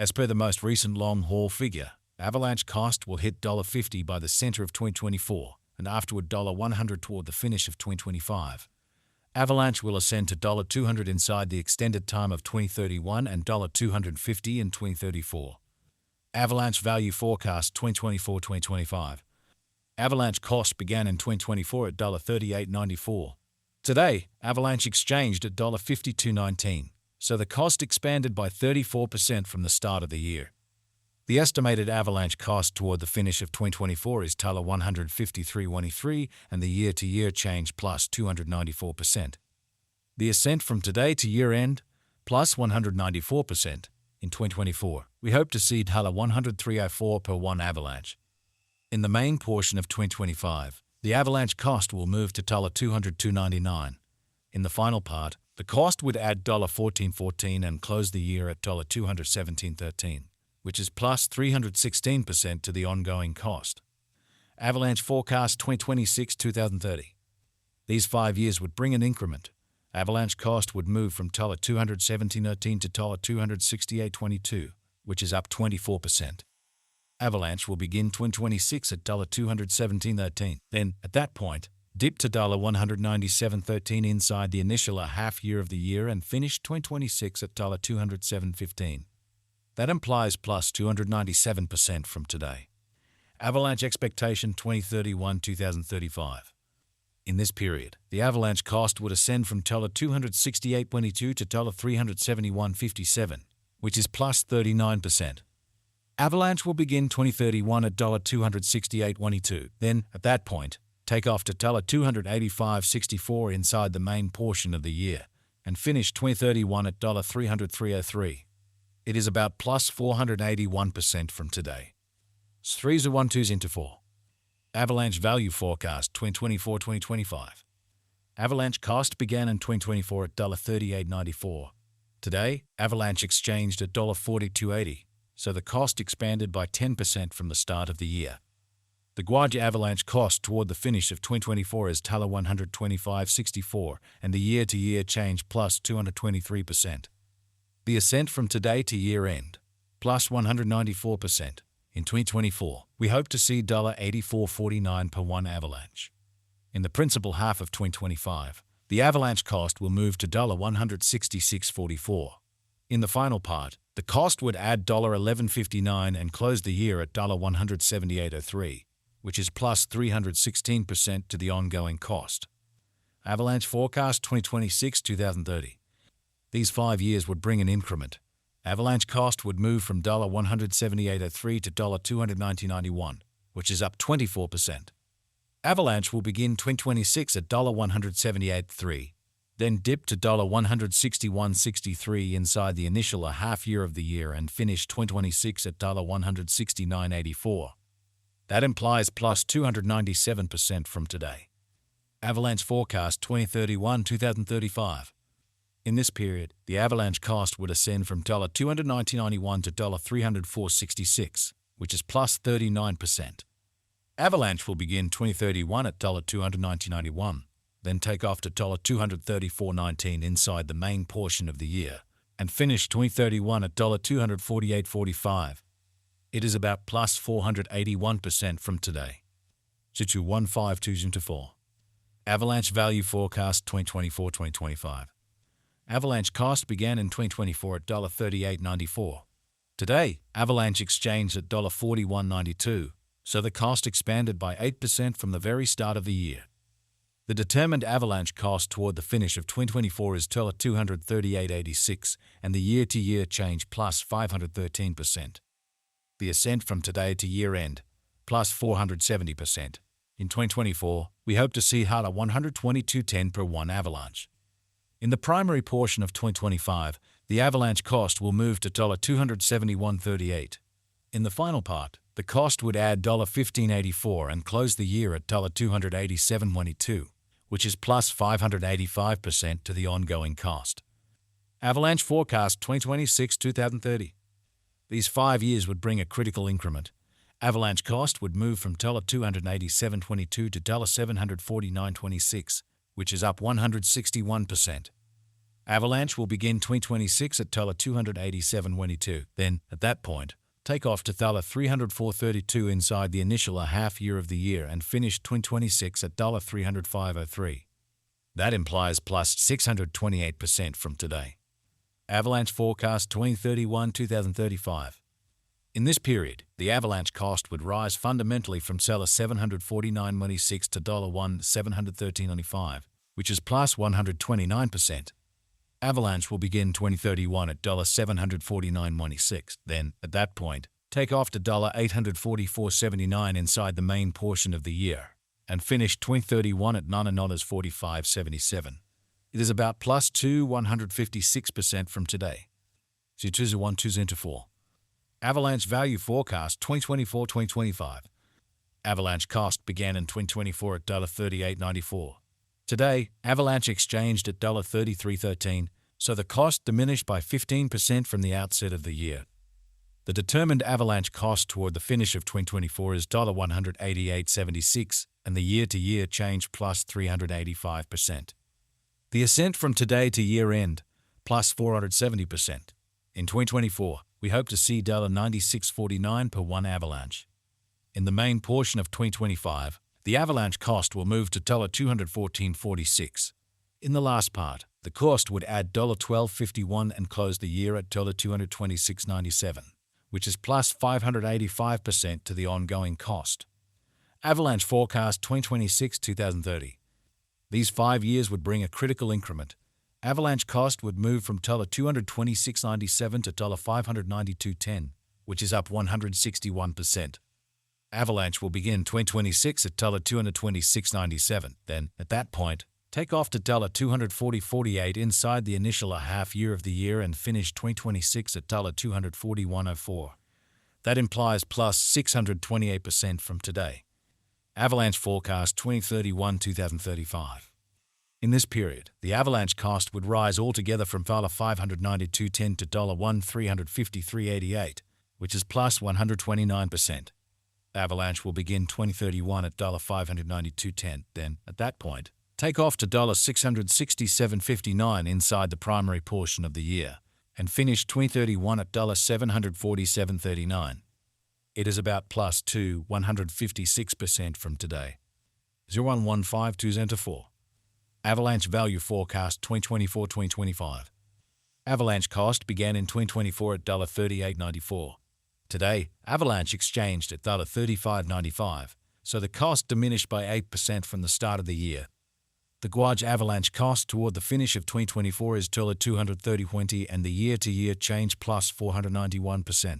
As per the most recent long-haul figure, Avalanche cost will hit $50 by the center of 2024 and afterward $100 toward the finish of 2025. Avalanche will ascend to $200 inside the extended time of 2031 and $250 in 2034. Avalanche value forecast 2024-2025. Avalanche cost began in 2024 at $38.94. Today, Avalanche exchanged at $52.19, so the cost expanded by 34% from the start of the year. The estimated Avalanche cost toward the finish of 2024 is $153.23 and the year-to-year change plus 294%. The ascent from today to year-end plus 194%. In 2024, we hope to see $103.04 per one Avalanche. In the main portion of 2025, the Avalanche cost will move to $202.99. In the final part, the cost would add $14.14 and close the year at $217.13, which is plus 316% to the ongoing cost. Avalanche forecast 2026-2030. These 5 years would bring an increment. Avalanche cost would move from $217.13 to $268.22, which is up 24%. Avalanche will begin 2026 at $217.13. Then, at that point, dip to $197.13 inside the initial half year of the year and finish 2026 at $207.15. That implies plus 297% from today. Avalanche expectation 2031-2035. In this period, the Avalanche cost would ascend from $268.22 to $371.57, which is plus 39%. Avalanche will begin 2031 at $268.22. Then, at that point, take off to $285.64 inside the main portion of the year, and finish 2031 at $303.03. It is about plus 481% from today. 3s are 1-2s into 4. Avalanche value forecast 2024-2025. Avalanche cost began in 2024 at $38.94. Today, Avalanche exchanged at $42.80, so the cost expanded by 10% from the start of the year. The Guardia Avalanche cost toward the finish of 2024 is $125.64 and the year-to-year change plus 223%. The ascent from today to year-end, plus 194%. In 2024, we hope to see $84.49 per one Avalanche. In the principal half of 2025, the Avalanche cost will move to $166.44. In the final part, the cost would add $11.59 and close the year at $178.03, which is plus 316% to the ongoing cost. Avalanche forecast 2026-2030. These 5 years would bring an increment. Avalanche cost would move from $178.03 to $290.91, which is up 24%. Avalanche will begin 2026 at $178.03, then dip to $161.63 inside the initial half year of the year and finish 2026 at $169.84. That implies plus 297% from today. Avalanche forecast 2031-2035. In this period, the Avalanche cost would ascend from $290.91 to $304.66, which is plus 39%. Avalanche will begin 2031 at $290.91, then take off to $234.19 inside the main portion of the year, and finish 2031 at $248.45. It is about plus 481% from today. Situ 152 into 4. Avalanche value forecast 2024-2025. Avalanche cost began in 2024 at $38.94. Today, Avalanche exchanged at $41.92, so the cost expanded by 8% from the very start of the year. The determined Avalanche cost toward the finish of 2024 is $238.86, and the year-to-year change plus 513%. The ascent from today to year-end, plus 470%. In 2024, we hope to see $122.10 per one Avalanche. In the primary portion of 2025, the Avalanche cost will move to $271.38. In the final part, the cost would add $15.84 and close the year at $287.22, which is plus 585% to the ongoing cost. Avalanche forecast 2026-2030. These 5 years would bring a critical increment. Avalanche cost would move from $287.22 to $749.26, which is up 161%. Avalanche will begin 2026 at $287.22. Then, at that point, take off to $304.32 inside the initial half year of the year and finish 2026 at $305.03. That implies plus 628% from today. Avalanche forecast 2031-2035. In this period, the Avalanche cost would rise fundamentally from $749.26 to $713.95, which is plus 129%. Avalanche will begin 2031 at $749.26. Then, at that point, take off to $844.79 inside the main portion of the year and finish 2031 at $9.45.77. It is about plus 156% from today. 2024. Avalanche value forecast 2024-2025. Avalanche cost began in 2024 at $38.94. Today, Avalanche exchanged at $33.13, so the cost diminished by 15% from the outset of the year. The determined Avalanche cost toward the finish of 2024 is $188.76, and the year-to-year change plus 385%. The ascent from today to year-end, plus 470%. In 2024, we hope to see $96.49 per one Avalanche. In the main portion of 2025, the Avalanche cost will move to $214.46. In the last part, the cost would add $12.51 and close the year at $226.97, which is plus 585% to the ongoing cost. Avalanche forecast 2026-2030. These 5 years would bring a critical increment. Avalanche cost would move from $226.97 to $592.10, which is up 161%. Avalanche will begin 2026 at $226.97. Then, at that point, take off to $240.48 inside the initial half year of the year and finish 2026 at $241.04. That implies plus 628% from today. Avalanche forecast 2031-2035. In this period, the Avalanche cost would rise altogether from $592.10 to $1,353.88, which is plus 129%. Avalanche will begin 2031 at $592.10. Then, at that point, take off to $667.59 inside the primary portion of the year and finish 2031 at $747.39. It is about plus 156% from today. 01152 Avalanche value forecast 2024-2025. Avalanche cost began in 2024 at $38.94. Today, Avalanche exchanged at $35.95, so the cost diminished by 8% from the start of the year. The Guaj Avalanche cost toward the finish of 2024 is $230.20 and the year-to-year change plus 491%.